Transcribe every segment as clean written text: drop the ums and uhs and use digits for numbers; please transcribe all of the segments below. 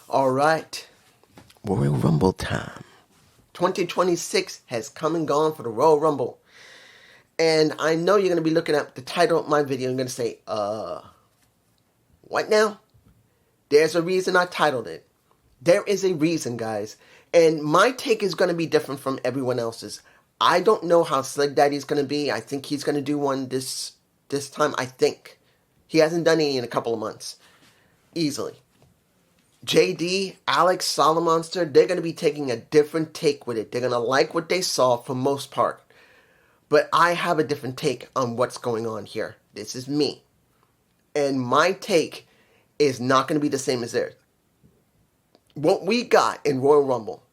All right, Royal Rumble time. 2026 has come and gone for the Royal Rumble. And I know you're going to be looking at the title of my video and going to say, what now? There's a reason I titled it. There is a reason, guys. And my take is going to be different from everyone else's. I don't know how Slick Daddy's going to be. I think he's going to do one this time. I think. He hasn't done any in a couple of months. Easily. JD, Alex, Solomonster, they're going to be taking a different take with it. They're going to like what they saw for most part. But I have a different take on what's going on here. This is me. And my take is not going to be the same as theirs. What we got in Royal Rumble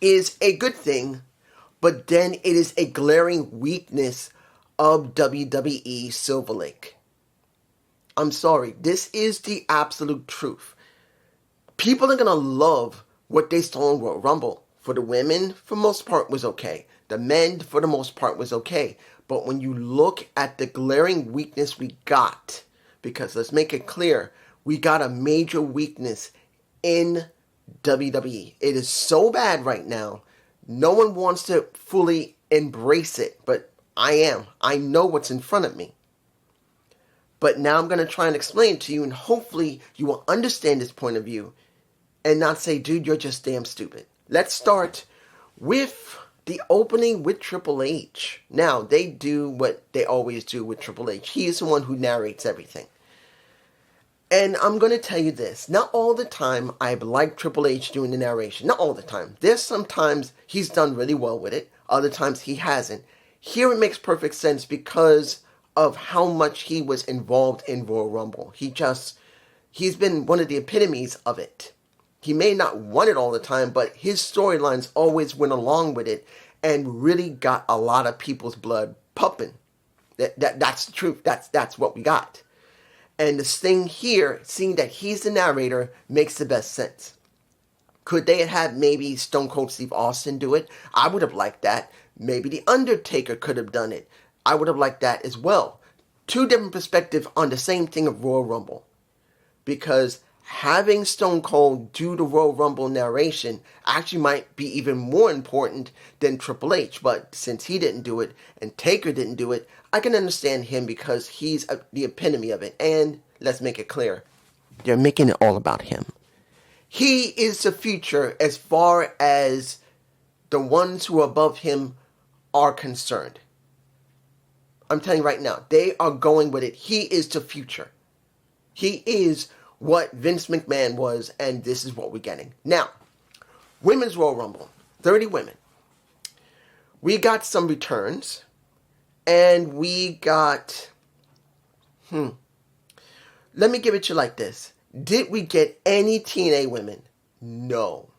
is a good thing, but then it is a glaring weakness of WWE Silver Lake. I'm sorry. This is the absolute truth. People are going to love what they saw in Royal Rumble. For the women, for the most part, was okay. The men, for the most part, was okay. But when you look at the glaring weakness we got, because let's make it clear, we got a major weakness in WWE. It is so bad right now. No one wants to fully embrace it, but I am. I know what's in front of me. But now I'm going to try and explain it to you, and hopefully you will understand this point of view and not say, dude, you're just damn stupid. Let's start with the opening with Triple H. Now, they do what they always do with Triple H. He is the one who narrates everything. And I'm going to tell you this. Not all the time I've liked Triple H doing the narration. Not all the time. There's sometimes he's done really well with it. Other times he hasn't. Here it makes perfect sense because of how much he was involved in Royal Rumble. He's been one of the epitomes of it. He may not want it all the time, but his storylines always went along with it and really got a lot of people's blood pumping. That's the truth. That's what we got. And this thing here, seeing that he's the narrator, makes the best sense. Could they have had maybe Stone Cold Steve Austin do it? I would have liked that. Maybe The Undertaker could have done it. I would have liked that as well. Two different perspectives on the same thing of Royal Rumble. Because having Stone Cold do the Royal Rumble narration actually might be even more important than Triple H. But since he didn't do it and Taker didn't do it, I can understand him because he's the epitome of it. And let's make it clear, they're making it all about him. He is the future as far as the ones who are above him are concerned. I'm telling you right now, they are going with it. He is the future. He is what Vince McMahon was, and this is what we're getting. Now, Women's Royal Rumble, 30 women. We got some returns, and we got, let me give it to you like this. Did we get any TNA women? No.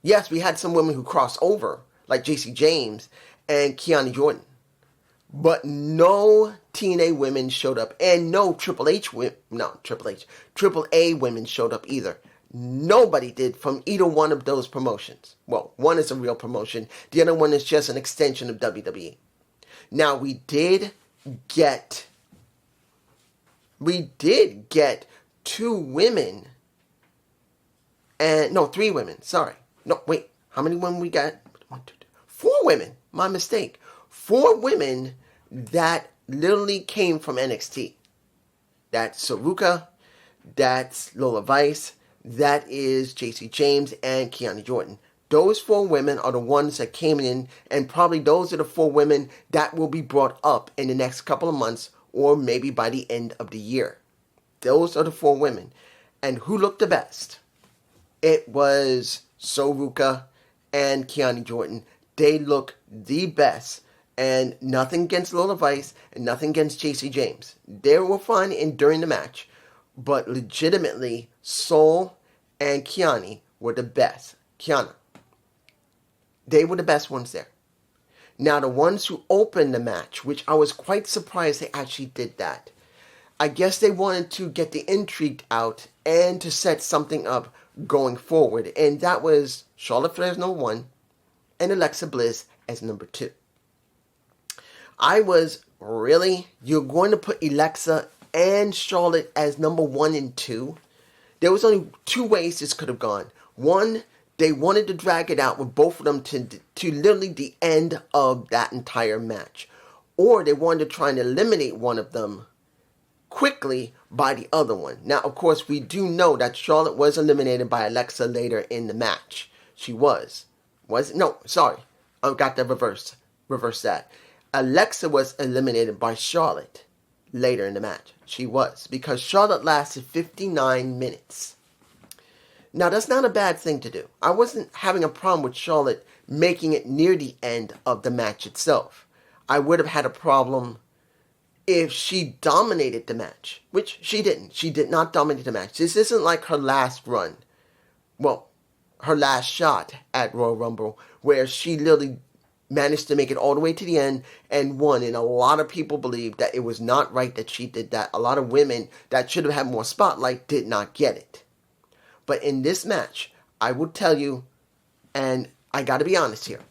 Yes, we had some women who crossed over, like JC James and Kiana Jordan. But no TNA women showed up. And no Triple A women showed up either. Nobody did from either one of those promotions. Well, one is a real promotion. The other one is just an extension of WWE. Now, we did get two women. And no, 3 women. Sorry. No, wait. How many women we got? 1, 2, 3, 4 women. My mistake. 4 women that literally came from NXT. That's Saruka, that's Lola Vice, that is JC James, and Kiana Jordan. Those 4 women are the ones that came in, and probably those are the 4 women that will be brought up in the next couple of months, or maybe by the end of the year. Those are the 4 women. And who looked the best? It was Saruka and Kiana Jordan. They look the best. And nothing against Lola Vice and nothing against JC James. They were fine during the match. But legitimately, Soul and Kiana were the best. Kiana. They were the best ones there. Now, the ones who opened the match, which I was quite surprised they actually did that. I guess they wanted to get the intrigue out and to set something up going forward. And that was Charlotte Flair as number 1 and Alexa Bliss as number 2. I was, really? You're going to put Alexa and Charlotte as number 1 and 2? There was only two ways this could have gone. One, they wanted to drag it out with both of them to literally the end of that entire match. Or they wanted to try and eliminate one of them quickly by the other one. Now, of course, we do know that Charlotte was eliminated by Alexa later in the match. She was. Was it? No, sorry. I got that reversed. Reverse that. Alexa was eliminated by Charlotte later in the match. She was. Because Charlotte lasted 59 minutes. Now, that's not a bad thing to do. I wasn't having a problem with Charlotte making it near the end of the match itself. I would have had a problem if she dominated the match, which she didn't. She did not dominate the match. This isn't like her last run. Well, her last shot at Royal Rumble, where she literally managed to make it all the way to the end and won. And a lot of people believe that it was not right that she did that. A lot of women that should have had more spotlight did not get it. But in this match, I will tell you, and I got to be honest here,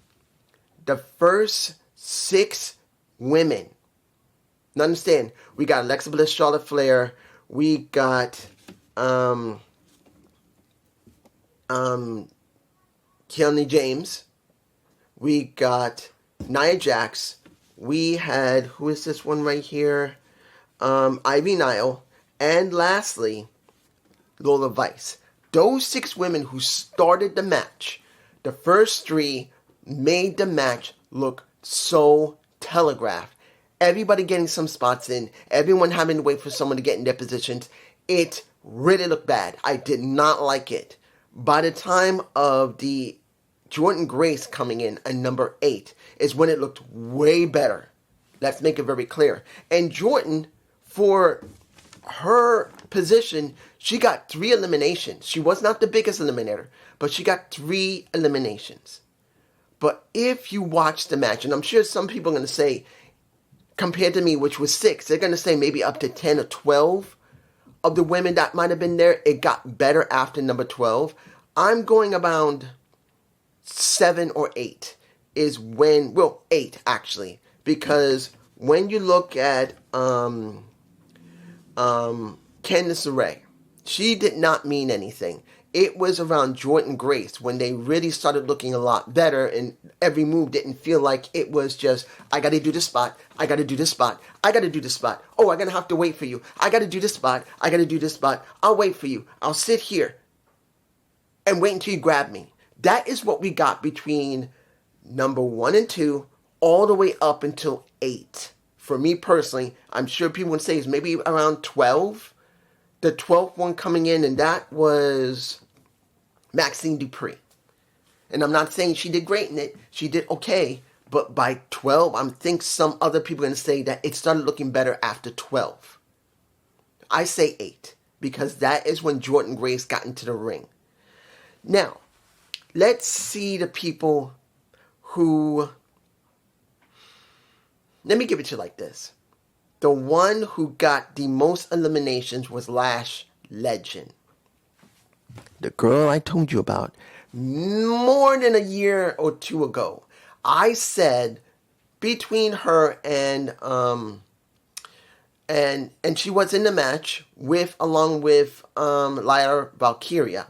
the first 6 women. Now understand, we got Alexa Bliss, Charlotte Flair, we got Kelly James, we got Nia Jax, we had, who is this one right here? Ivy Nile, and lastly, Lola Vice. Those 6 women who started the match, the first 3 made the match look so telegraphed. Everybody getting some spots in, everyone having to wait for someone to get in their positions. It really looked bad. I did not like it. By the time of the Jordynne Grace coming in at number 8 is when it looked way better. Let's make it very clear. And Jordynne, for her position, she got 3 eliminations. She was not the biggest eliminator, but she got 3 eliminations. But if you watch the match, and I'm sure some people are going to say, compared to me, which was 6, they're going to say maybe up to 10 or 12 of the women that might have been there. It got better after number 12. I'm going around 7 or 8 is when, well, 8 actually, because when you look at Candice LeRae, she did not mean anything. It was around Jordynne Grace when they really started looking a lot better, and every move didn't feel like it was just, I got to do this spot, I got to do this spot, I got to do this spot. Oh, I'm going to have to wait for you. I got to do this spot, I got to do this spot. I'll wait for you. I'll sit here and wait until you grab me. That is what we got between number 1 and 2 all the way up until 8. For me personally, I'm sure people would say it's maybe around 12. The 12th one coming in, and that was Maxine Dupree. And I'm not saying she did great in it. She did okay. But by 12, I think some other people are going to say that it started looking better after 12. I say 8, because that is when Jordynne Grace got into the ring. Now, let's see the people who... Let me give it to you like this. The one who got the most eliminations was Lash Legend. The girl I told you about more than a year or 2 ago. I said between her and she was in the match along with Lyra Valkyria.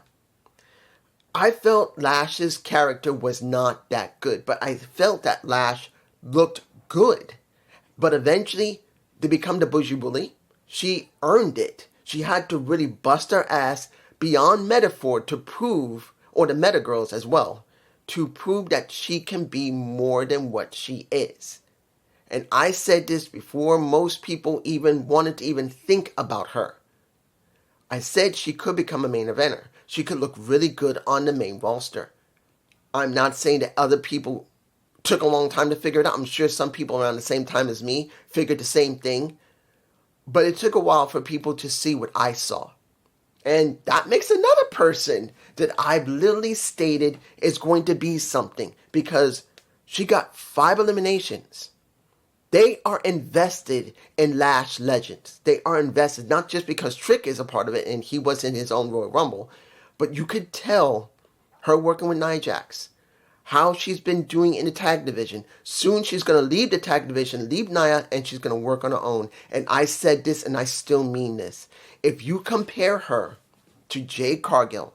I felt Lash's character was not that good, but I felt that Lash looked good. But eventually, to become the bougie bully, she earned it. She had to really bust her ass beyond metaphor to prove, or the meta girls as well, to prove that she can be more than what she is. And I said this before most people even wanted to even think about her. I said she could become a main eventer. She could look really good on the main roster. I'm not saying that other people took a long time to figure it out. I'm sure some people around the same time as me figured the same thing. But it took a while for people to see what I saw. And that makes another person that I've literally stated is going to be something. Because she got 5 eliminations. They are invested in Lash Legends. They are invested not just because Trick is a part of it and he was in his own Royal Rumble. But you could tell her working with Nia Jax, how she's been doing in the tag division. Soon she's going to leave the tag division, leave Nia, and she's going to work on her own. And I said this, and I still mean this. If you compare her to Jade Cargill.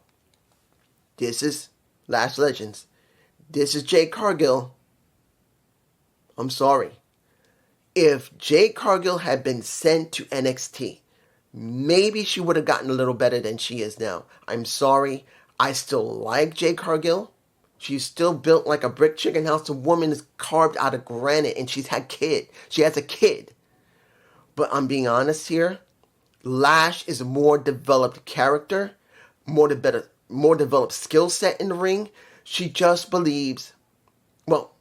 This is Lash Legends. This is Jade Cargill. I'm sorry. If Jade Cargill had been sent to NXT, maybe she would have gotten a little better than she is now. I'm sorry. I still like Jade Cargill. She's still built like a brick chicken house. The woman is carved out of granite and she has a kid. But I'm being honest here. Lash is a more developed character, more developed skill set in the ring. She just believes, well,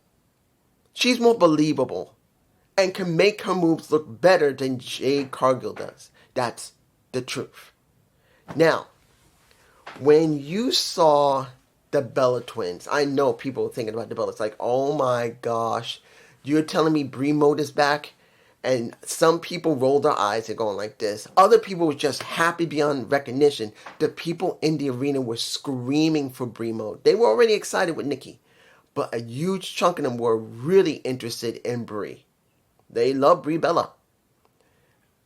she's more believable and can make her moves look better than Jade Cargill does. That's the truth. Now, when you saw the Bella Twins, I know people were thinking about the Bella. It's like, oh my gosh, you're telling me Brie Mode is back? And some people rolled their eyes and going like this. Other people were just happy beyond recognition. The people in the arena were screaming for Brie Mode. They were already excited with Nikki. But a huge chunk of them were really interested in Brie. They love Brie Bella.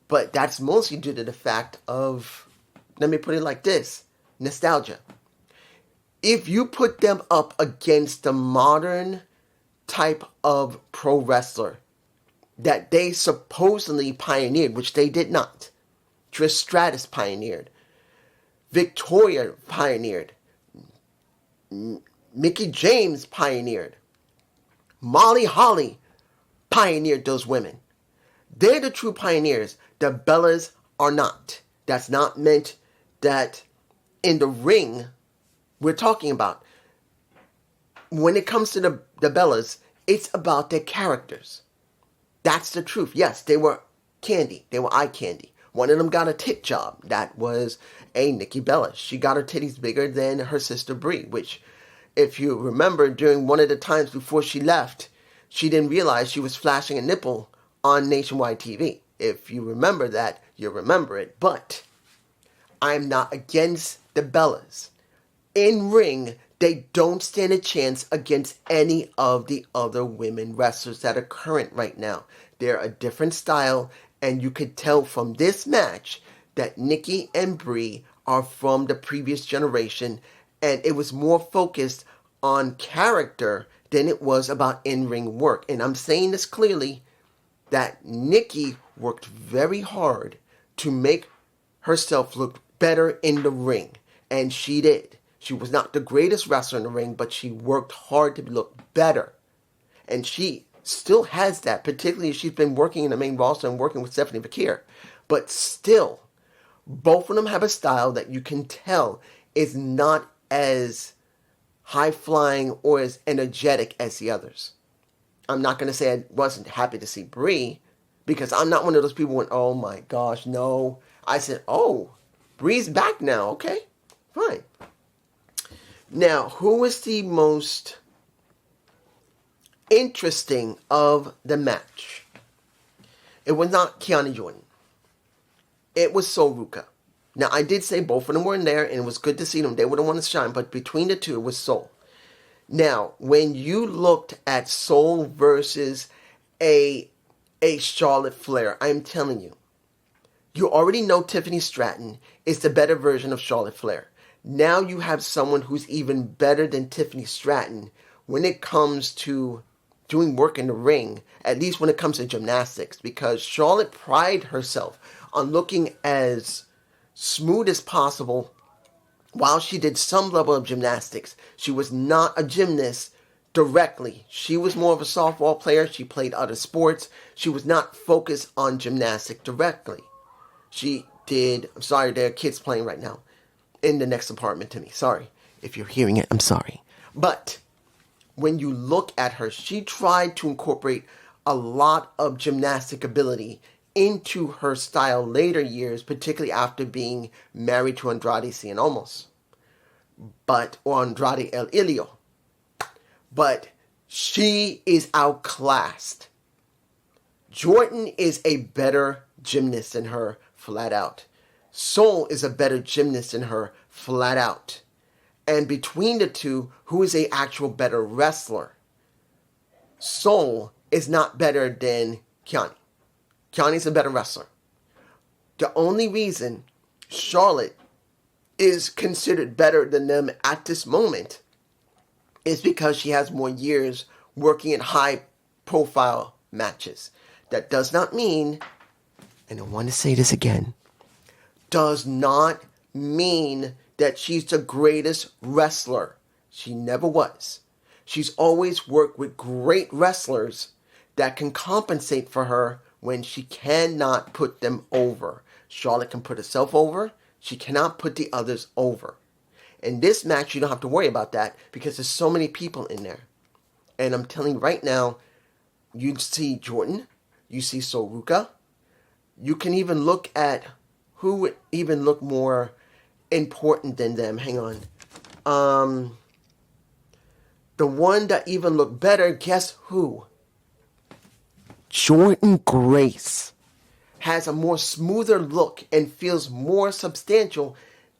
But that's mostly due to the fact of, let me put it like this, nostalgia. If you put them up against the modern type of pro wrestler that they supposedly pioneered, which they did not. Trish Stratus pioneered. Victoria pioneered. Mickie James pioneered. Molly Holly pioneered those women. They're the true pioneers. The Bellas are not. That's not meant that in the ring we're talking about. When it comes to the Bellas, it's about their characters. That's the truth. Yes, they were candy. They were eye candy. One of them got a tit job. That was a Nikki Bella. She got her titties bigger than her sister Brie, which, if you remember, during one of the times before she left, she didn't realize she was flashing a nipple on nationwide TV. If you remember that, you remember it. But I'm not against the Bellas. In ring, they don't stand a chance against any of the other women wrestlers that are current right now. They're a different style, and you could tell from this match that Nikki and Brie are from the previous generation, and it was more focused on character than it was about in-ring work. And I'm saying this clearly, that Nikki worked very hard to make herself look better in the ring, and she did. She was not the greatest wrestler in the ring, but she worked hard to look better. And she still has that, particularly if she's been working in the main roster and working with Stephanie Bakir. But still, both of them have a style that you can tell is not as high-flying or as energetic as the others. I'm not going to say I wasn't happy to see Brie, because I'm not one of those people who went, oh my gosh, no. I said, oh, Brie's back now. Okay, fine. Now, who was the most interesting of the match? It was not Kiana Jordan. It was Sol Ruca. Now, I did say both of them were in there, and it was good to see them. They would have won to shine, but between the two, it was Sol. Now, when you looked at Sol versus a Charlotte Flair, I'm telling you, you already know Tiffany Stratton is the better version of Charlotte Flair. Now you have someone who's even better than Tiffany Stratton when it comes to doing work in the ring, at least when it comes to gymnastics, because Charlotte prided herself on looking as smooth as possible while she did some level of gymnastics. She was not a gymnast directly. She was more of a softball player. She played other sports. She was not focused on gymnastics directly. She did, I'm sorry, there are kids playing right now in the next apartment to me. Sorry. If you're hearing it, I'm sorry. But when you look at her, she tried to incorporate a lot of gymnastic ability into her style later years, particularly after being married to Andrade Cien Omos, or Andrade El Ilio. But she is outclassed. Jordan is a better gymnast than her, flat out. Sol is a better gymnast than her, flat out. And between the two, who is a actual better wrestler? Sol is not better than Kiani. Kiani's a better wrestler. The only reason Charlotte is considered better than them at this moment is because she has more years working in high profile matches. That does not mean, and I want to say this again, does not mean that she's the greatest wrestler. She never was. She's always worked with great wrestlers that can compensate for her when she cannot put them over. Charlotte can put herself over. She cannot put the others over. In this match, you don't have to worry about that because there's so many people in there. And I'm telling you right now, you see Jordan, you see Soruka. You can even look at who would even look more important than them. Hang on. The one that even looked better, guess who? Jordan Grace has a more smoother look and feels more substantial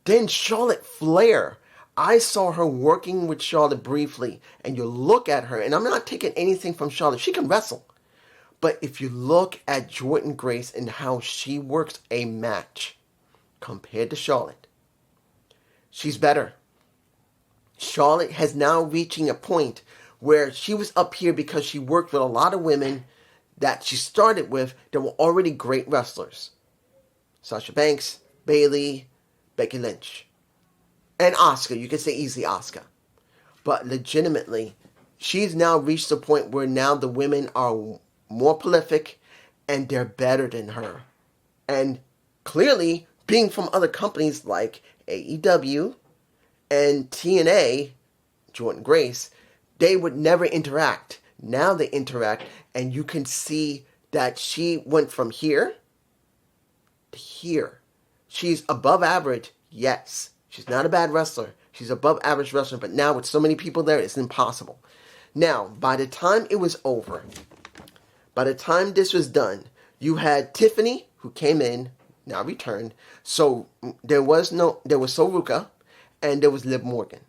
than Charlotte Flair. I saw her working with Charlotte briefly, and you look at her, and I'm not taking anything from Charlotte. She can wrestle. But if you look at Jordan Grace and how she works a match compared to Charlotte, she's better. Charlotte has now reaching a point where she was up here because she worked with a lot of women that she started with that were already great wrestlers. Sasha Banks, Bayley, Becky Lynch, and Asuka. You could say easily Asuka. But legitimately, she's now reached the point where now the women are more prolific and they're better than her. And clearly, being from other companies like AEW and TNA, Jordan Grace, they would never interact. Now they interact, and you can see that she went from here to here. She's above average, yes. She's not a bad wrestler. She's above average wrestler, but now with so many people there, it's impossible. Now, by the time it was over, by the time this was done, you had Tiffany, who came in, now returned. So there was Soruka, and there was Liv Morgan.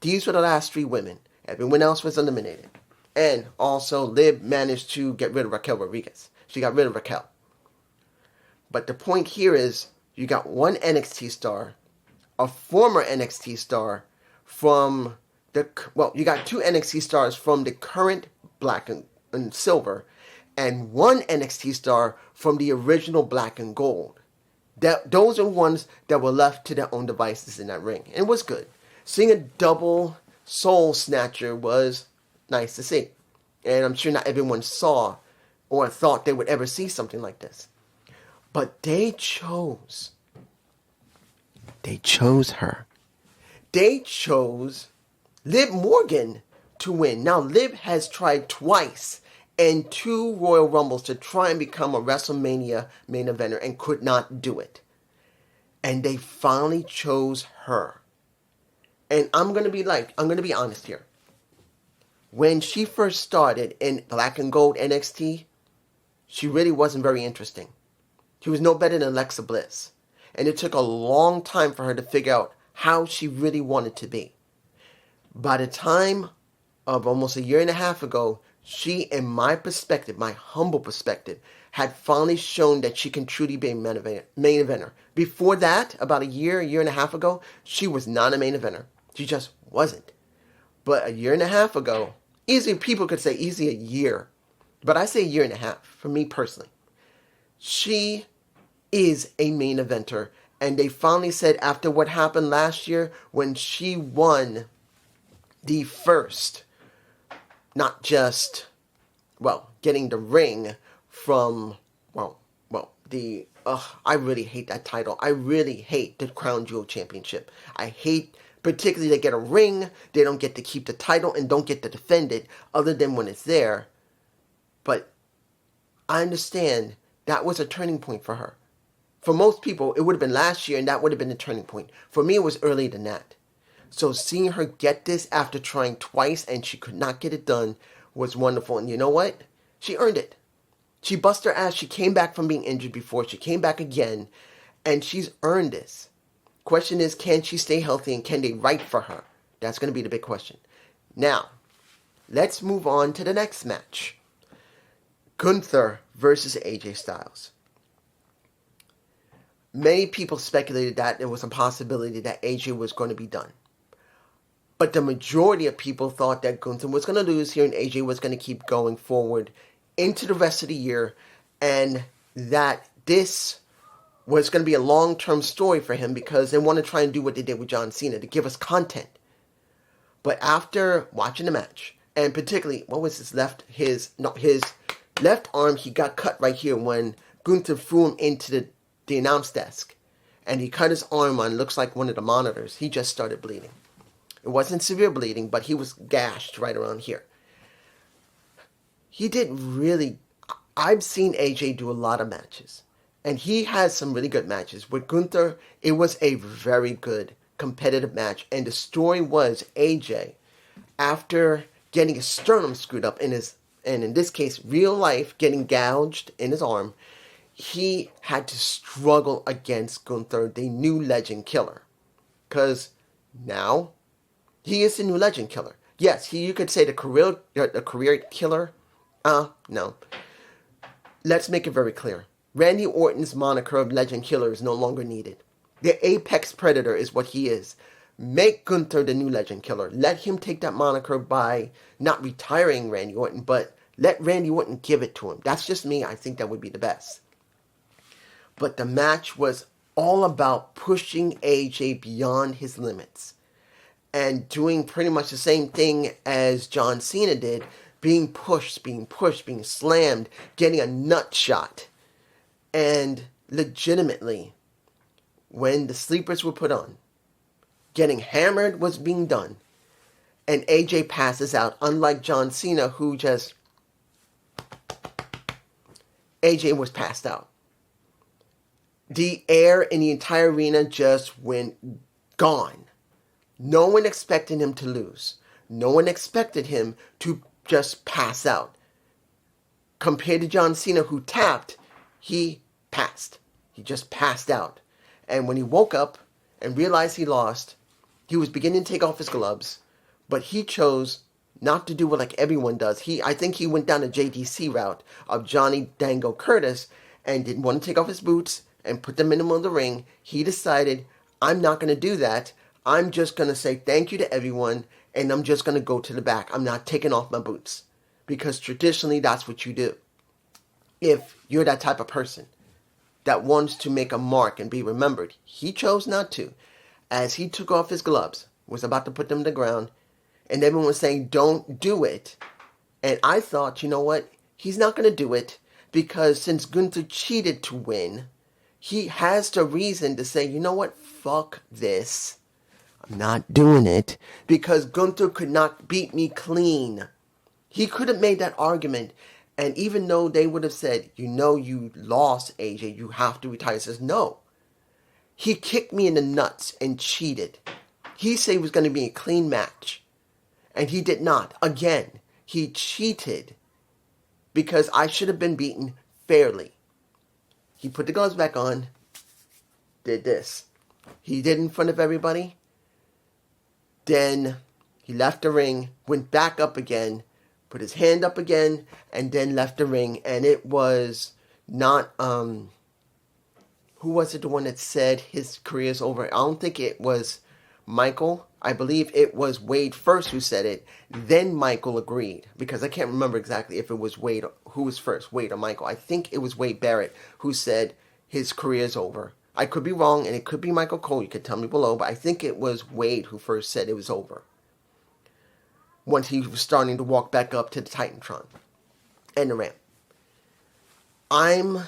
These were the last three women. Everyone else was eliminated. And also, Liv managed to get rid of Raquel Rodriguez. She got rid of Raquel. But the point here is, you got one NXT star, a former NXT star from you got two NXT stars from the current Black and Silver, and one NXT star from the original Black and Gold. Those are ones that were left to their own devices in that ring. And it was good. Seeing a double soul snatcher was nice to see. And I'm sure not everyone saw or thought they would ever see something like this. But they chose her. They chose Liv Morgan to win. Now, Liv has tried twice and 2 Royal Rumbles to try and become a WrestleMania main eventer and could not do it. And they finally chose her. And I'm going to be honest here. When she first started in Black and Gold NXT, she really wasn't very interesting. She was no better than Alexa Bliss. And it took a long time for her to figure out how she really wanted to be. By the time of almost a year and a half ago, she, in my perspective, my humble perspective, had finally shown that she can truly be a main eventer. Before that, about a year and a half ago, she was not a main eventer. She just wasn't. But a year and a half ago, easily people could say easily a year, but I say a year and a half, for me personally. She is a main eventer, and they finally said after what happened last year when she won the first, not just, getting the ring from, I really hate that title. I really hate the Crown Jewel Championship. I hate, particularly they get a ring, they don't get to keep the title and don't get to defend it other than when it's there. But I understand that was a turning point for her. For most people, it would have been last year and that would have been the turning point. For me, it was earlier than that. So seeing her get this after trying twice and she could not get it done was wonderful. And you know what? She earned it. She busted her ass. She came back from being injured before. She came back again. And she's earned this. Question is, can she stay healthy and can they write for her? That's going to be the big question. Now, let's move on to the next match. Gunther versus AJ Styles. many people speculated that there was a possibility that AJ was going to be done. But the majority of people thought that Gunther was going to lose here and AJ was going to keep going forward into the rest of the year, and that this was going to be a long-term story for him because they want to try and do what they did with John Cena to give us content. But after watching the match, and particularly, what was his left arm, he got cut right here when Gunther threw him into the announce desk. And he cut his arm on, looks like one of the monitors. He just started bleeding. It wasn't severe bleeding, but he was gashed right around here. He did really... I've seen AJ do a lot of matches. And he has some really good matches. With Gunther, it was a very good competitive match. And the story was AJ, after getting his sternum screwed up and in this case, real life, getting gouged in his arm, he had to struggle against Gunther, the new legend killer. Because now, he is the new legend killer. Yes, you could say the career killer. No. Let's make it very clear. Randy Orton's moniker of legend killer is no longer needed. The apex predator is what he is. Make Gunther the new legend killer. Let him take that moniker by not retiring Randy Orton, but let Randy Orton give it to him. That's just me. I think that would be the best. But the match was all about pushing AJ beyond his limits and doing pretty much the same thing as John Cena did, being pushed, being slammed, getting a nut shot. And legitimately, when the sleepers were put on, getting hammered was being done. And AJ passes out, unlike John Cena, who just... AJ was passed out. The air in the entire arena just went gone. No one expected him to lose. No one expected him to just pass out. Compared to John Cena, who tapped, he passed. He just passed out. And when he woke up and realized he lost, he was beginning to take off his gloves, but he chose not to do what like everyone does. I think he went down the JDC route of Johnny Dango Curtis and didn't want to take off his boots and put them in the middle of the ring. He decided, I'm not going to do that. I'm just going to say thank you to everyone, and I'm just going to go to the back. I'm not taking off my boots. Because traditionally, that's what you do. If you're that type of person that wants to make a mark and be remembered, he chose not to. As he took off his gloves, was about to put them to the ground, and everyone was saying, don't do it. And I thought, you know what? He's not going to do it because since Gunther cheated to win, he has the reason to say, you know what? Fuck this. I'm not doing it because Gunther could not beat me clean. He could have made that argument, and even though they would have said, you know you lost, AJ, you have to retire, he says, no. He kicked me in the nuts and cheated. He said it was going to be a clean match, and he did not. Again, he cheated because I should have been beaten fairly. He put the gloves back on, did this. He did in front of everybody. Then he left the ring, went back up again, put his hand up again, and then left the ring. And it was not, who was it, the one that said his career's over? I don't think it was Michael. I believe it was Wade first who said it. Then Michael agreed, because I can't remember exactly if it was Wade, who was first, Wade or Michael. I think it was Wade Barrett who said his career's over. I could be wrong, and it could be Michael Cole. You could tell me below, but I think it was Wade who first said it was over once he was starting to walk back up to the Titantron and the ramp. I'm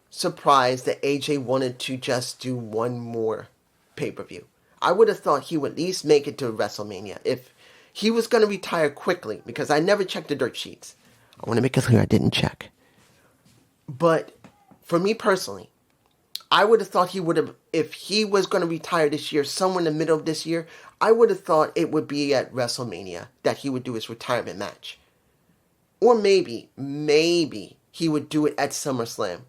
surprised that AJ wanted to just do one more pay-per-view. I would have thought he would at least make it to WrestleMania. If he was going to retire quickly, because I never checked the dirt sheets. I want to make it clear I didn't check. But for me personally, I would have thought he would have, if he was going to retire this year, somewhere in the middle of this year, I would have thought it would be at WrestleMania that he would do his retirement match. Or maybe he would do it at SummerSlam.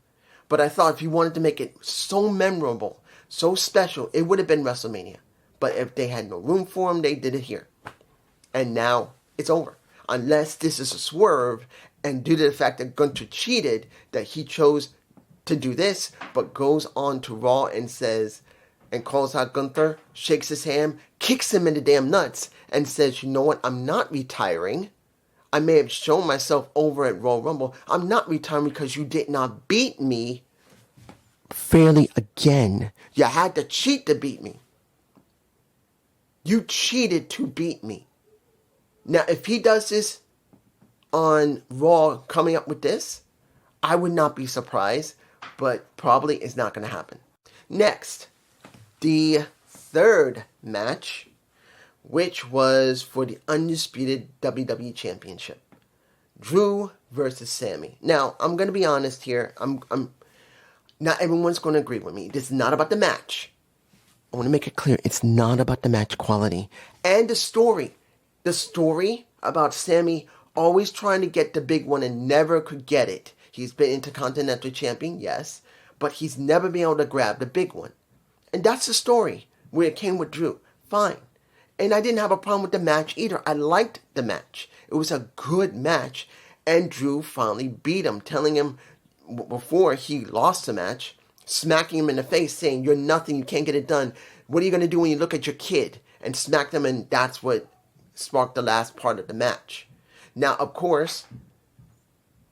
But I thought if he wanted to make it so memorable, so special, it would have been WrestleMania. But if they had no room for him, they did it here. And now it's over. Unless this is a swerve, and due to the fact that Gunther cheated, that he chose to do this, but goes on to Raw and says, and calls out Gunther, shakes his hand, kicks him in the damn nuts, and says, you know what, I'm not retiring. I may have shown myself over at Royal Rumble. I'm not retiring because you did not beat me fairly again. You had to cheat to beat me. You cheated to beat me. Now, if he does this on Raw coming up with this, I would not be surprised, but probably it's not going to happen. Next, the third match, which was for the undisputed WWE Championship. Drew versus Sammy. Now, I'm going to be honest here. I'm not everyone's going to agree with me. This is not about the match. I want to make it clear. It's not about the match quality. And the story. The story about Sammy always trying to get the big one and never could get it. He's been Intercontinental Champion, yes, but he's never been able to grab the big one. And that's the story where it came with Drew. Fine. And I didn't have a problem with the match either. I liked the match. It was a good match. And Drew finally beat him, telling him before he lost the match, smacking him in the face, saying, you're nothing, you can't get it done. What are you going to do when you look at your kid? And smacked him, and that's what sparked the last part of the match. Now, of course,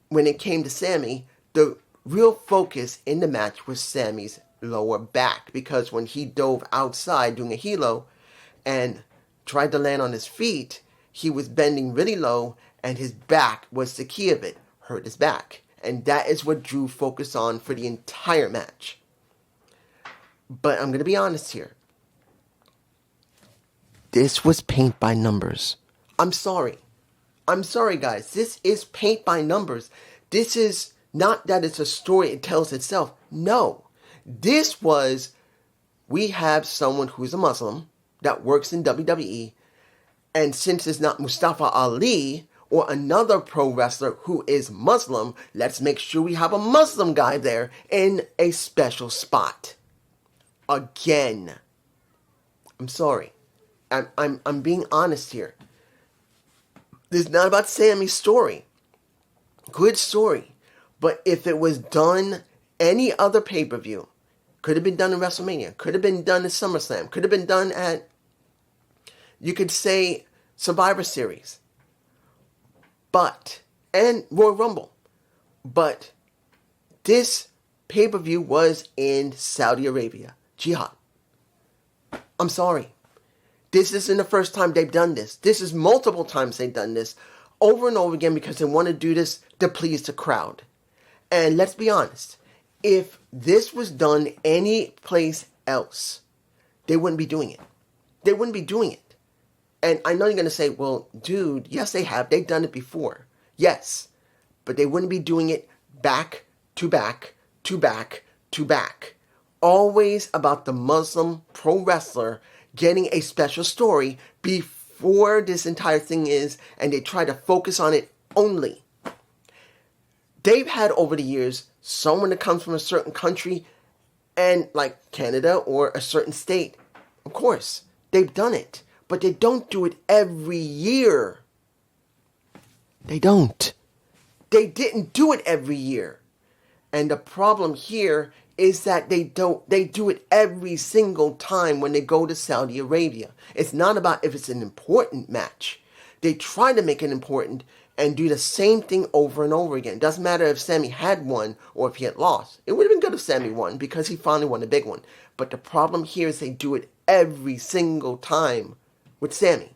when it came to Sammy, the real focus in the match was Sammy's lower back, because when he dove outside doing a helo and tried to land on his feet, he was bending really low, and his back was the key of it, hurt his back. And that is what Drew focused on for the entire match. But I'm going to be honest here. This was paint by numbers. I'm sorry. I'm sorry, guys. This is paint by numbers. This is not that it's a story, it tells itself. No. This was, we have someone who's a Muslim that works in WWE, and since it's not Mustafa Ali or another pro wrestler who is Muslim, let's make sure we have a Muslim guy there in a special spot. Again. I'm sorry. I'm being honest here. This is not about Sammy's story. Good story. But if it was done any other pay-per-view, could have been done in WrestleMania, could have been done at SummerSlam, could have been done at, you could say, Survivor Series. And Royal Rumble. But this pay-per-view was in Saudi Arabia. Jihad. I'm sorry. This isn't the first time they've done this. This is multiple times they've done this over and over again because they want to do this to please the crowd. And let's be honest. If this was done any place else, they wouldn't be doing it. They wouldn't be doing it. And I know you're going to say, well, dude, yes, they have. They've done it before. Yes. But they wouldn't be doing it back to back to back to back. Always about the Muslim pro wrestler getting a special story before this entire thing is, and they try to focus on it only. They've had over the years someone that comes from a certain country, and like Canada or a certain state. Of course, they've done it, but they don't do it every year. They don't. They didn't do it every year. And the problem here is that they do it every single time when they go to Saudi Arabia. It's not about if it's an important match. They try to make it important and do the same thing over and over again. It doesn't matter if Sammy had won or if he had lost. It would have been good if Sammy won because he finally won the big one. But the problem here is they do it every single time with Sammy.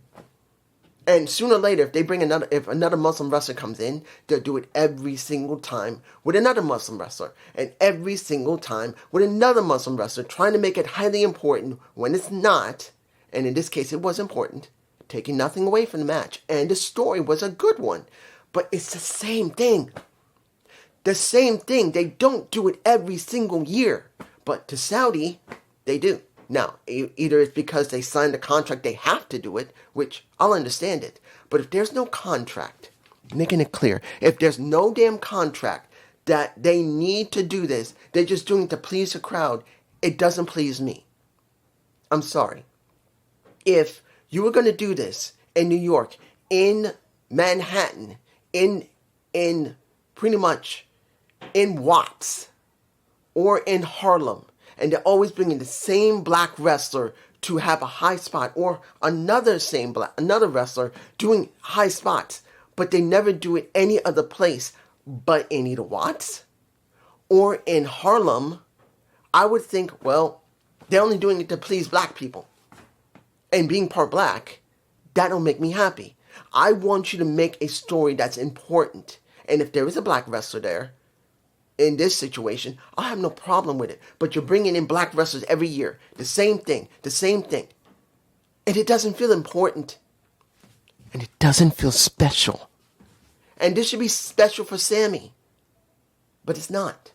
And sooner or later, if another Muslim wrestler comes in, they'll do it every single time with another Muslim wrestler. And every single time with another Muslim wrestler, trying to make it highly important when it's not. And in this case, it was important. Taking nothing away from the match. And the story was a good one. But it's the same thing. The same thing. They don't do it every single year. But to Saudi, they do. Now, either it's because they signed a contract, they have to do it, which I'll understand it. But if there's no contract, making it clear, if there's no damn contract that they need to do this, they're just doing it to please the crowd, it doesn't please me. I'm sorry. If you were going to do this in New York, in Manhattan, in pretty much in Watts, or in Harlem, and they're always bringing the same black wrestler to have a high spot, or another wrestler doing high spots, but they never do it any other place but in either Watts or in Harlem, I would think, well, they're only doing it to please black people. And being part black, that'll make me happy. I want you to make a story that's important. And if there is a black wrestler there, in this situation, I'll have no problem with it. But you're bringing in black wrestlers every year. The same thing. And it doesn't feel important. And it doesn't feel special. And this should be special for Sammy. But it's not.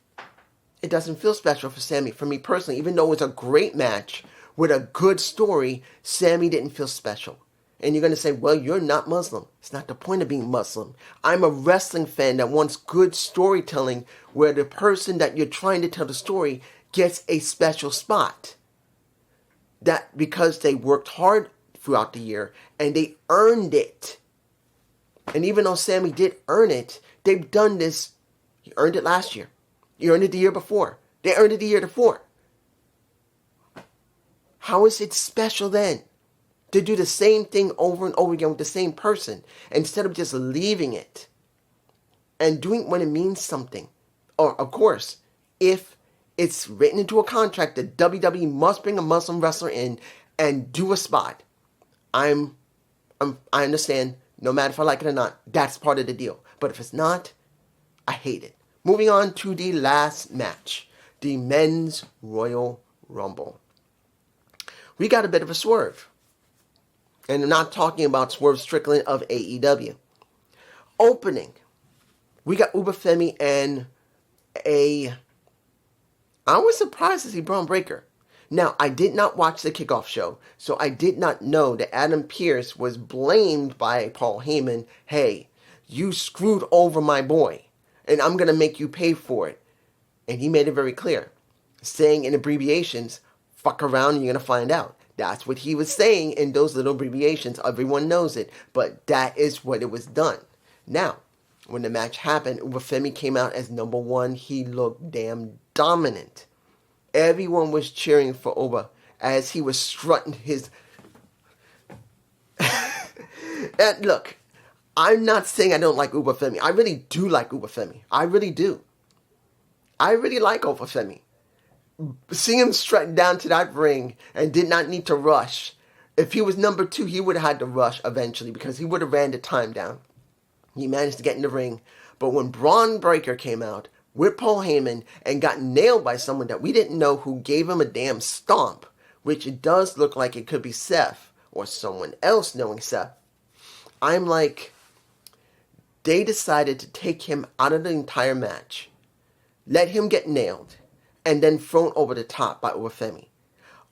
It doesn't feel special for Sammy. For me personally, even though it was a great match with a good story, Sammy didn't feel special. And you're going to say, well, you're not Muslim. It's not the point of being Muslim. I'm a wrestling fan that wants good storytelling where the person that you're trying to tell the story gets a special spot. That because they worked hard throughout the year and they earned it. And even though Sammy did earn it, they've done this. He earned it last year. He earned it the year before. They earned it the year before. How is it special then? To do the same thing over and over again with the same person instead of just leaving it and doing it when it means something. Or, of course, if it's written into a contract that WWE must bring a Muslim wrestler in and do a spot, I understand, no matter if I like it or not, that's part of the deal. But if it's not, I hate it. Moving on to the last match, the Men's Royal Rumble. We got a bit of a swerve. And I'm not talking about Swerve Strickland of AEW. Opening, we got Ubafemi and I was surprised to see Braun Breaker. Now, I did not watch the kickoff show, so I did not know that Adam Pearce was blamed by Paul Heyman. Hey, you screwed over my boy, and I'm going to make you pay for it. And he made it very clear, saying in abbreviations, fuck around and you're going to find out. That's what he was saying in those little abbreviations. Everyone knows it, but that is what it was done. Now, when the match happened, Ubafemi came out as number one. He looked damn dominant. Everyone was cheering for Uba as he was strutting his... And look, I'm not saying I don't like Ubafemi. I really do like Ubafemi. I really do. I really like Ubafemi. Seeing him strutting down to that ring and did not need to rush. If he was number two, he would have had to rush eventually because he would have ran the time down. He managed to get in the ring. But when Braun Breaker came out with Paul Heyman and got nailed by someone that we didn't know who gave him a damn stomp, which it does look like it could be Seth or someone else knowing Seth, I'm like, they decided to take him out of the entire match, let him get nailed, and then thrown over the top by Ubafemi.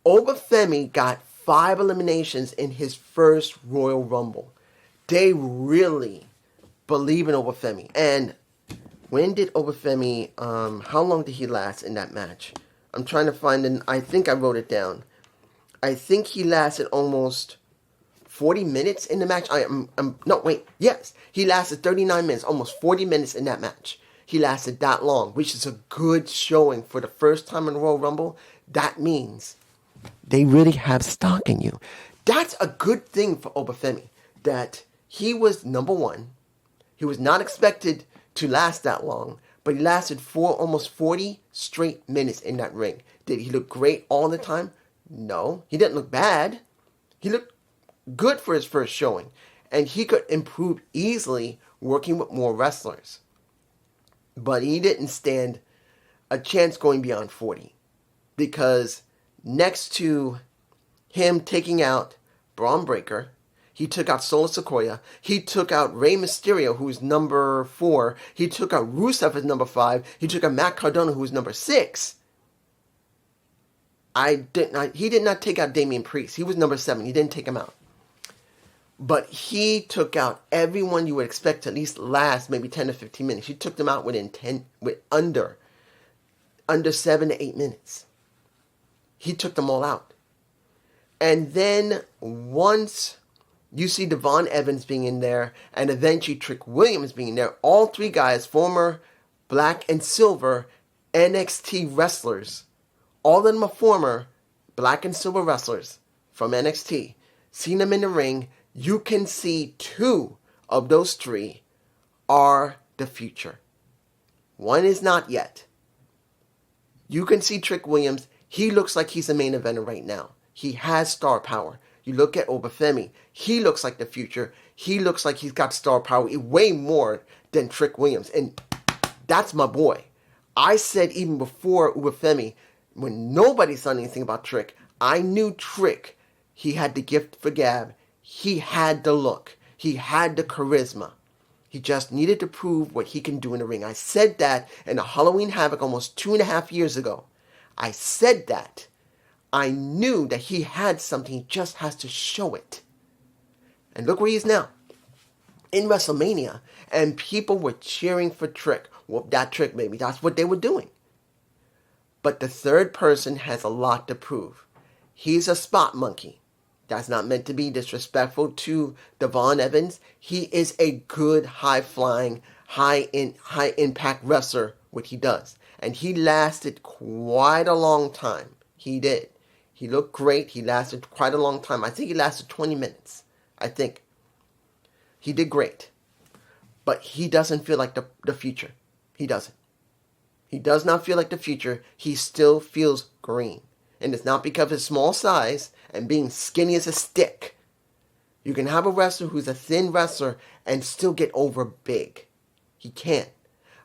Ubafemi got 5 eliminations in his first Royal Rumble. They really believe in Ubafemi. And when did Ubafemi, how long did he last in that match? I'm trying to find I think I wrote it down. I think he lasted almost 40 minutes in the match. Yes. He lasted 39 minutes, almost 40 minutes in that match. He lasted that long, which is a good showing for the first time in Royal Rumble. That means they really have stock in you. That's a good thing for Ubafemi, that he was number one. He was not expected to last that long, but he lasted almost 40 straight minutes in that ring. Did he look great all the time? No, he didn't look bad. He looked good for his first showing, and he could improve easily working with more wrestlers. But he didn't stand a chance going beyond 40. Because next to him taking out Braun Breaker, he took out Solo Sikoa, he took out Rey Mysterio, who's number 4, he took out Rusev as number 5, he took out Matt Cardona, who's number 6. He did not take out Damian Priest. He was number 7. He didn't take him out. But he took out everyone you would expect to at least last maybe 10 to 15 minutes. He took them out under 7 to 8 minutes. He took them all out. And then once you see Devon Evans being in there and eventually Trick Williams being in there, all 3 guys, former Black and Silver, NXT wrestlers. All of them are former black and silver wrestlers from NXT. Seen them in the ring. You can see 2 of those 3 are the future. 1 is not yet. You can see Trick Williams. He looks like he's a main eventer right now. He has star power. You look at Obafemi. He looks like the future. He looks like he's got star power way more than Trick Williams. And that's my boy. I said even before Obafemi, when nobody said anything about Trick, I knew Trick. He had the gift for gab. He had the look. He had the charisma. He just needed to prove what he can do in the ring. I said that in a Halloween Havoc almost 2.5 years ago. I said that. I knew that he had something. He just has to show it. And look where he is now. In WrestleMania. And people were cheering for Trick. Whoop that Trick, baby. That's what they were doing. But the third person has a lot to prove. He's a spot monkey. That's not meant to be disrespectful to Devon Evans. He is a good, high-flying, high-impact wrestler, what he does. And he lasted quite a long time. He did. He looked great. He lasted quite a long time. I think he lasted 20 minutes. I think. He did great. But he doesn't feel like the future. He doesn't. He does not feel like the future. He still feels green. And it's not because of his small size and being skinny as a stick. You can have a wrestler who's a thin wrestler and still get over big. He can't.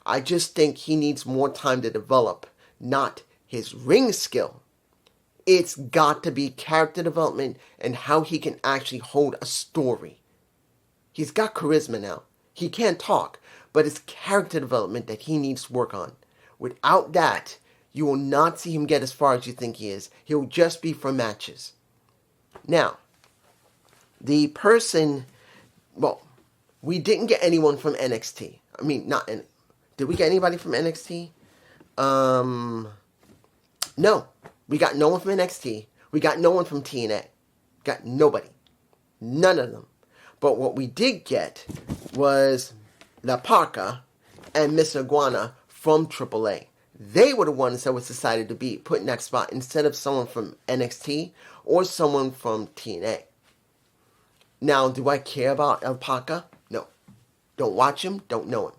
I just think he needs more time to develop, not his ring skill. It's got to be character development and how he can actually hold a story. He's got charisma now. He can't talk, but it's character development that he needs to work on. Without that, you will not see him get as far as you think he is. He'll just be for matches. Now, the person, well, we didn't get anyone from NXT. I mean, did we get anybody from NXT? No. We got no one from NXT. We got no one from TNA. Got nobody. None of them. But what we did get was La Parca and Miss Iguana from AAA. They were the ones that was decided to be put in that spot instead of someone from NXT or someone from TNA. Now, do I care about Alpaca? No. Don't watch him, don't know him.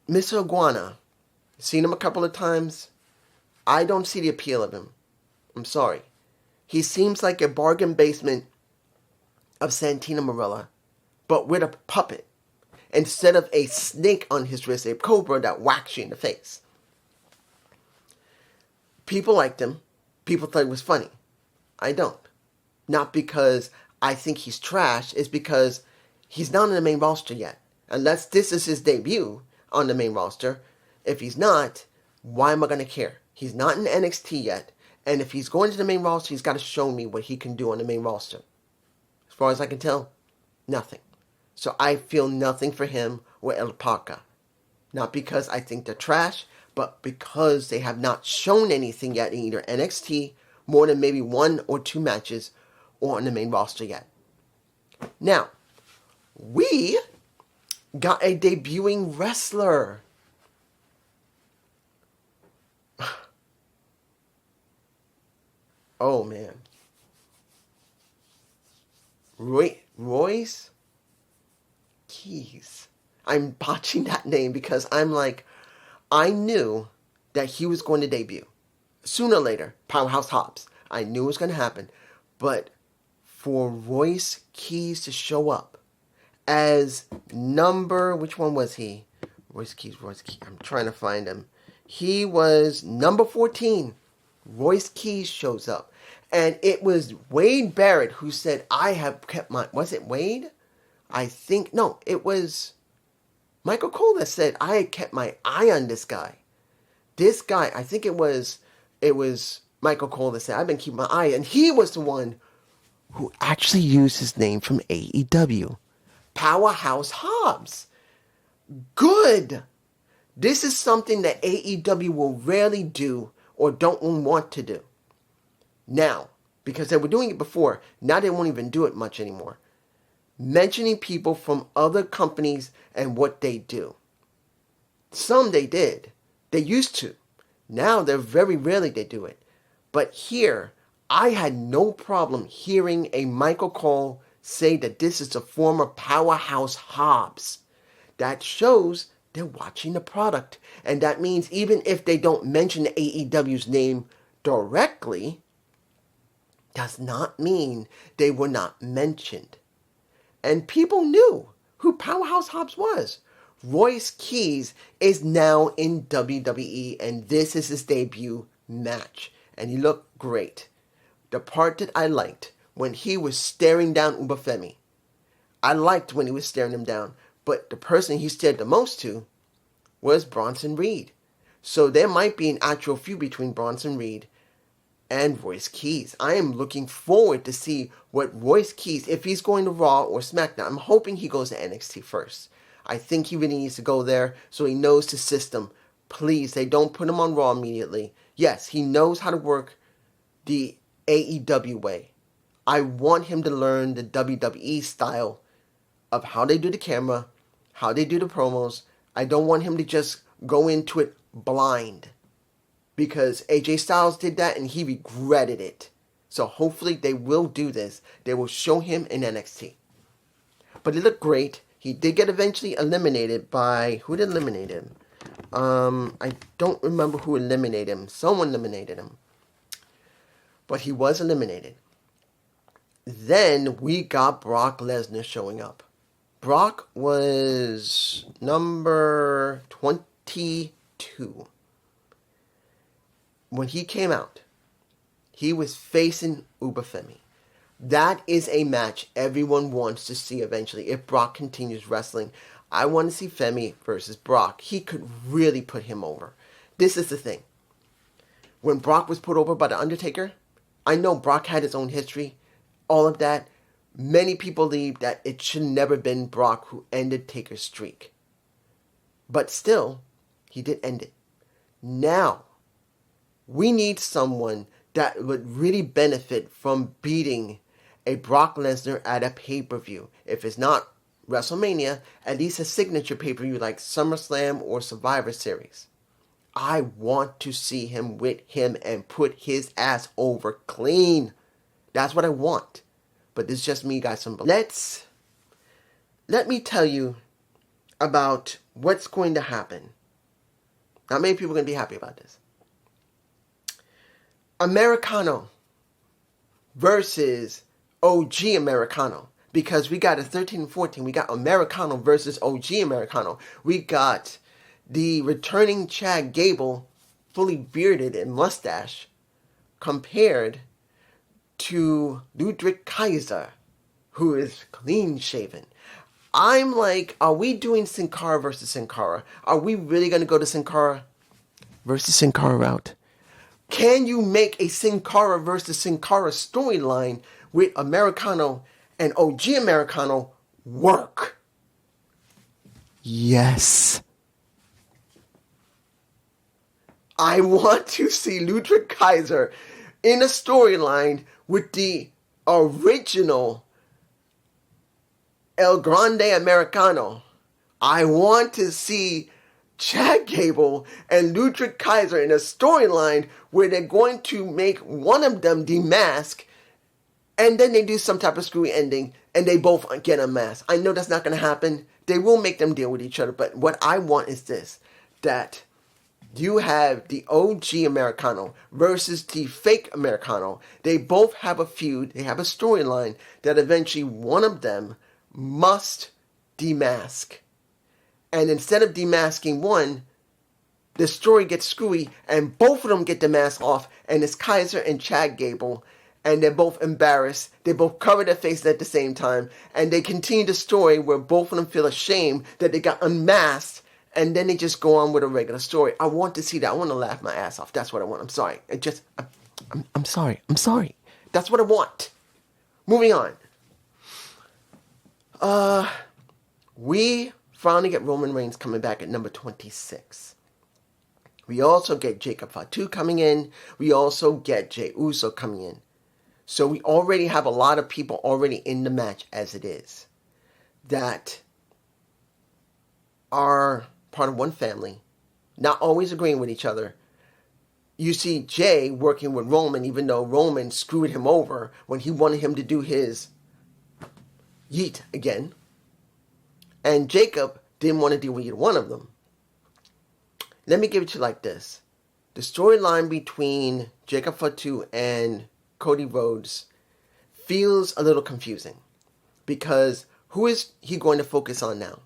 Mr. Iguana, seen him a couple of times. I don't see the appeal of him. I'm sorry. He seems like a bargain basement of Santina Marella, but with a puppet. Instead of a snake on his wrist, a cobra that whacks you in the face. People liked him. People thought it was funny. I don't. Not because I think he's trash. It's because he's not on the main roster yet. Unless this is his debut on the main roster. If he's not, why am I going to care? He's not in NXT yet. And if he's going to the main roster, he's got to show me what he can do on the main roster. As far as I can tell, nothing. So I feel nothing for him or El Paca. Not because I think they're trash, but because they have not shown anything yet in either NXT, more than maybe 1 or 2 matches, or on the main roster yet. Now, we got a debuting wrestler. Oh, man. Royce Keys. I'm botching that name because I'm like, I knew that he was going to debut. Sooner or later, Powerhouse Hobbs. I knew it was going to happen. But for Royce Keys to show up as which one was he? Royce Keys. I'm trying to find him. He was number 14. Royce Keys shows up. And it was Wade Barrett who said, I have kept my... Was it Wade? I think... No, it was Michael Cole that said, I had kept my eye on this guy. This guy, I think it was Michael Cole that said, I've been keeping my eye. And he was the one who actually used his name from AEW. Powerhouse Hobbs. Good. This is something that AEW will rarely do or don't want to do. Now, because they were doing it before, now they won't even do it much anymore. Mentioning people from other companies and what they do. Some they did, They used to. Now they're very rarely they do it. But here, I had no problem hearing a Michael Cole say that this is a former powerhouse Hobbs. That shows they're watching the product. And that means even if they don't mention AEW's name directly, does not mean they were not mentioned. And people knew who Powerhouse Hobbs was. Royce Keys is now in WWE, and this is his debut match. And he looked great. The part that I liked, when he was staring down Ubafemi. I liked when he was staring him down, but the person he stared the most to was Bronson Reed. So there might be an actual feud between Bronson Reed and Royce Keys. I am looking forward to see what Royce Keys, if he's going to Raw or SmackDown. I'm hoping he goes to NXT first. I think he really needs to go there so he knows the system. Please, they don't put him on Raw immediately. Yes, he knows how to work the AEW way. I want him to learn the WWE style of how they do the camera, how they do the promos. I don't want him to just go into it blind, because AJ Styles did that and he regretted it. So hopefully they will do this. They will show him in NXT. But it looked great. He did get eventually eliminated by... Who did eliminate him? I don't remember who eliminated him. Someone eliminated him. But he was eliminated. Then we got Brock Lesnar showing up. Brock was number 22. When he came out, he was facing Ubafemi. That is a match everyone wants to see eventually if Brock continues wrestling. I want to see Femi versus Brock. He could really put him over. This is the thing. When Brock was put over by The Undertaker, I know Brock had his own history, all of that. Many people believe that it should never have been Brock who ended Taker's streak. But still, he did end it. Now, we need someone that would really benefit from beating a Brock Lesnar at a pay-per-view. If it's not WrestleMania, at least a signature pay-per-view like SummerSlam or Survivor Series. I want to see him with him and put his ass over clean. That's what I want. But this is just me, guys. Let me tell you about what's going to happen. Not many people are going to be happy about this. Americano versus OG Americano. Because we got a 13 and 14. We got Americano versus OG Americano. We got the returning Chad Gable, fully bearded and mustache, compared to Ludwig Kaiser, who is clean shaven. I'm like, are we doing Sin Cara versus Sin Cara? Are we really going to go to Sin Cara versus Sin Cara route? Can you make a Sin Cara versus Sin Cara storyline with Americano and OG Americano work? Yes. I want to see Ludwig Kaiser in a storyline with the original El Grande Americano. I want to see Chad Gable and Ludwig Kaiser in a storyline where they're going to make one of them demask, and then they do some type of screwy ending and they both get unmasked. I know that's not going to happen. They will make them deal with each other, but what I want is this, that you have the OG Americano versus the fake Americano. They both have a feud. They have a storyline that eventually one of them must demask. And instead of demasking one, the story gets screwy and both of them get the mask off, and it's Kaiser and Chad Gable, and they're both embarrassed. They both cover their faces at the same time, and they continue the story where both of them feel ashamed that they got unmasked, and then they just go on with a regular story. I want to see that. I want to laugh my ass off. That's what I want. I'm sorry. I'm sorry. I'm sorry. That's what I want. Moving on. We finally get Roman Reigns coming back at number 26. We also get Jacob Fatu coming in. We also get Jey Uso coming in. So we already have a lot of people already in the match as it is, that are part of one family. not always agreeing with each other. You see Jay working with Roman, even though Roman screwed him over when he wanted him to do his yeet again. And Jacob didn't want to deal with either one of them. Let me give it to you like this. The storyline between Jacob Fatu and Cody Rhodes feels a little confusing. Because who is he going to focus on now?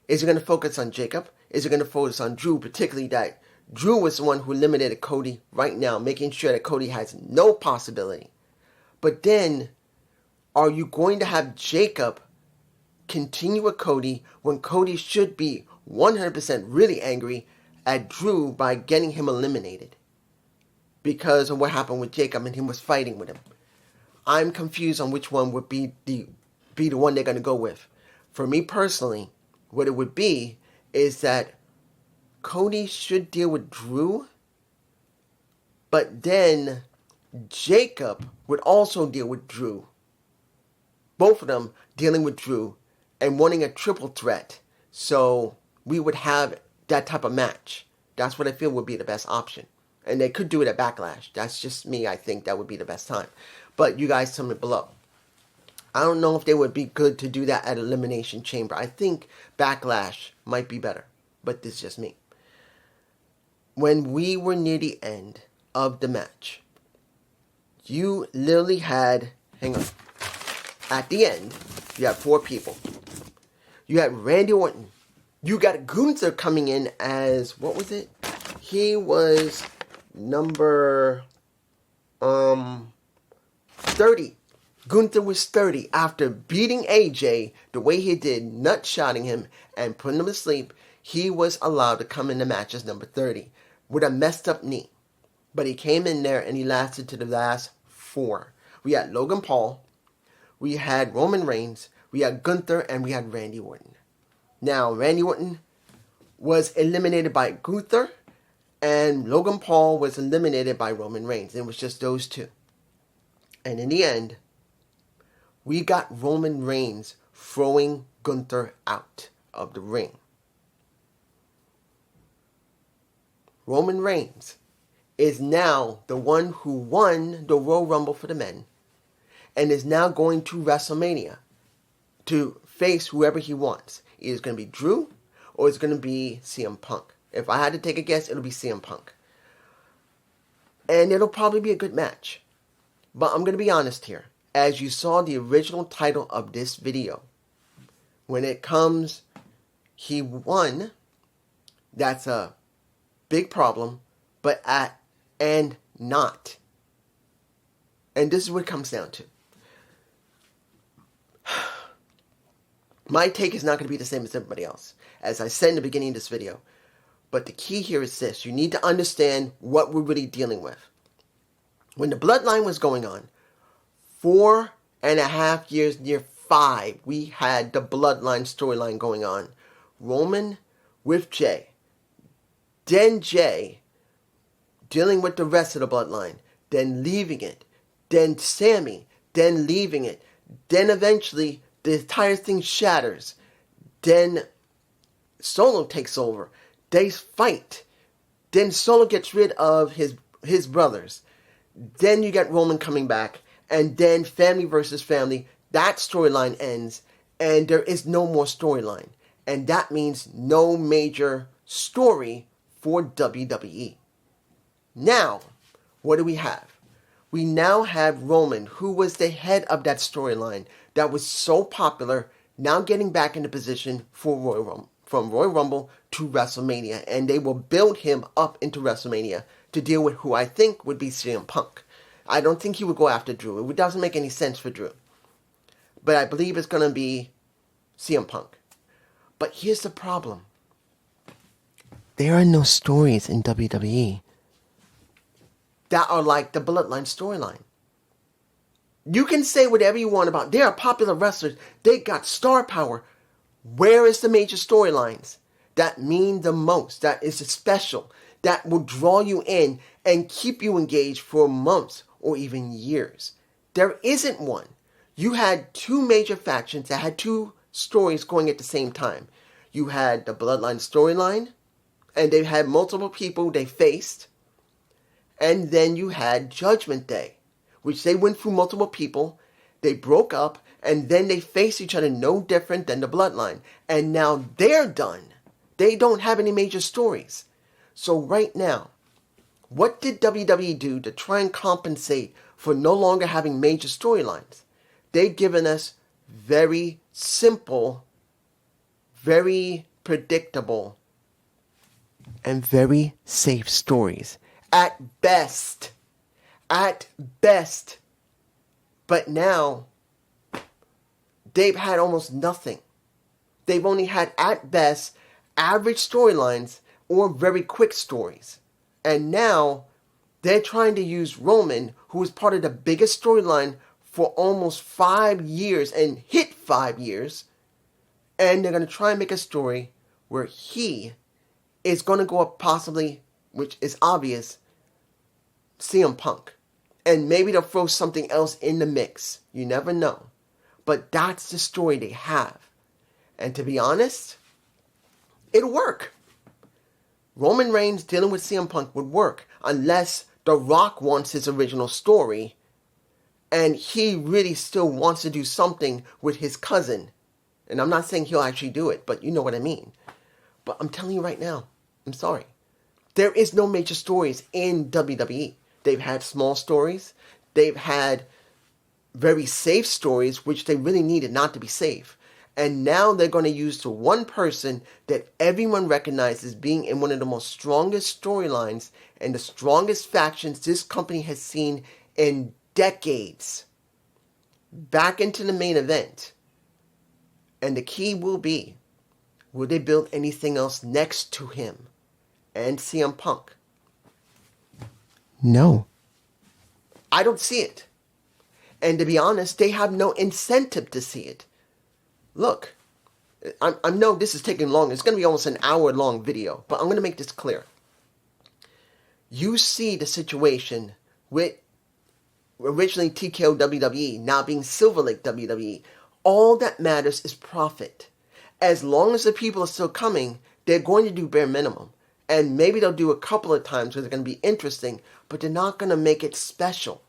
Is he going to focus on Jacob? Is he going to focus on Drew, particularly that Drew was the one who eliminated Cody right now, making sure that Cody has no possibility. But then, are you going to have Jacob continue with Cody when Cody should be 100% really angry at Drew by getting him eliminated because of what happened with Jacob and he was fighting with him? I'm confused on which one would be the one they're going to go with. For me personally, what it would be is that Cody should deal with Drew, but then Jacob would also deal with Drew. Both of them dealing with Drew and wanting a triple threat. So we would have that type of match. That's what I feel would be the best option. And they could do it at Backlash. That's just me. I think that would be the best time. But you guys tell me below. I don't know if they would be good to do that at Elimination Chamber. I think Backlash might be better. But this is just me. When we were near the end of the match, you literally had, hang on, at the end, you had 4 people. You had Randy Orton. You got Gunther coming in as, what was it? He was number 30. Gunther was 30. After beating AJ the way he did, nut-shotting him and putting him to sleep, he was allowed to come in the match as number 30 with a messed up knee. But he came in there and he lasted to the last 4. We had Logan Paul, we had Roman Reigns, we had Gunther, and we had Randy Orton. Now, Randy Orton was eliminated by Gunther, and Logan Paul was eliminated by Roman Reigns. It was just those 2. And in the end, we got Roman Reigns throwing Gunther out of the ring. Roman Reigns is now the one who won the Royal Rumble for the men and is now going to WrestleMania to face whoever he wants. Either it's going to be Drew or it's going to be CM Punk. If I had to take a guess, it'll be CM Punk. And it'll probably be a good match. But I'm going to be honest here. As you saw the original title of this video, when it comes, he won, that's a big problem, but and not. And this is what it comes down to. My take is not going to be the same as everybody else, as I said in the beginning of this video. But the key here is this. You need to understand what we're really dealing with. When the Bloodline was going on, 4.5 years, near 5, we had the Bloodline storyline going on. Roman with Jay. Then Jay dealing with the rest of the Bloodline. Then leaving it. Then Sammy. Then leaving it. Then eventually the entire thing shatters. Then Solo takes over. They fight. Then Solo gets rid of his brothers. Then you get Roman coming back. And then family versus family. That storyline ends. And there is no more storyline. And that means no major story for WWE. Now, what do we have? We now have Roman, who was the head of that storyline that was so popular, now getting back into position for Royal Rumble, from Royal Rumble to WrestleMania. And they will build him up into WrestleMania to deal with who I think would be CM Punk. I don't think he would go after Drew. It doesn't make any sense for Drew. But I believe it's going to be CM Punk. But here's the problem. There are no stories in WWE that are like the Bloodline storyline. You can say whatever you want about, they are popular wrestlers, they got star power. Where is the major storylines that mean the most, that is special, that will draw you in and keep you engaged for months or even years? There isn't one. You had 2 major factions that had 2 stories going at the same time. You had the Bloodline storyline, And they had multiple people they faced. And then you had Judgment Day, which they went through multiple people. They broke up, and then they faced each other no different than the Bloodline. And now they're done. They don't have any major stories. So right now, what did WWE do to try and compensate for no longer having major storylines? They've given us very simple, very predictable, and very safe stories. At best. At best. But now, they've had almost nothing. They've only had, at best, average storylines or very quick stories. And now, they're trying to use Roman, who was part of the biggest storyline for almost 5 years and hit 5 years. And they're going to try and make a story where he is going to go up possibly, which is obvious, CM Punk. And maybe they'll throw something else in the mix. You never know. But that's the story they have. And to be honest, it'll work. Roman Reigns dealing with CM Punk would work unless The Rock wants his original story and he really still wants to do something with his cousin. And I'm not saying he'll actually do it, but you know what I mean. But I'm telling you right now, I'm sorry. There is no major stories in WWE. They've had small stories. They've had very safe stories, which they really needed not to be safe. And now they're going to use the one person that everyone recognizes being in one of the most strongest storylines and the strongest factions this company has seen in decades. Back into the main event. And the key will be, will they build anything else next to him and CM Punk? No. I don't see it. And to be honest, they have no incentive to see it. Look, I know this is taking long. It's going to be almost an hour-long video, but I'm going to make this clear. You see the situation with originally TKO WWE, now being Silver Lake WWE. All that matters is profit. As long as the people are still coming, they're going to do bare minimum. And maybe they'll do a couple of times where they're going to be interesting, but they're not going to make it special.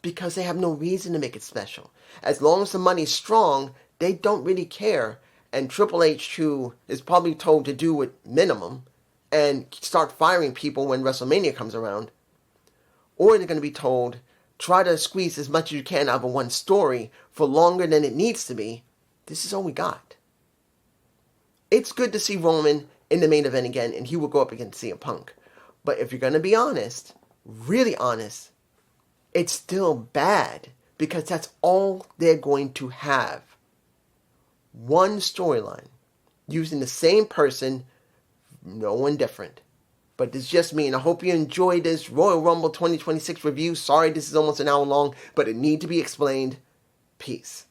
Because they have no reason to make it special. As long as the money's strong, they don't really care. And Triple H, who is probably told to do it minimum and start firing people when WrestleMania comes around. Or they're going to be told, try to squeeze as much as you can out of one story for longer than it needs to be. This is all we got. It's good to see Roman in the main event again, and he will go up against CM Punk. But if you're going to be honest, really honest, it's still bad because that's all they're going to have. One storyline using the same person, no one different. But it's just me, and I hope you enjoyed this Royal Rumble 2026 review. Sorry this is almost an hour long, but it needs to be explained. Peace.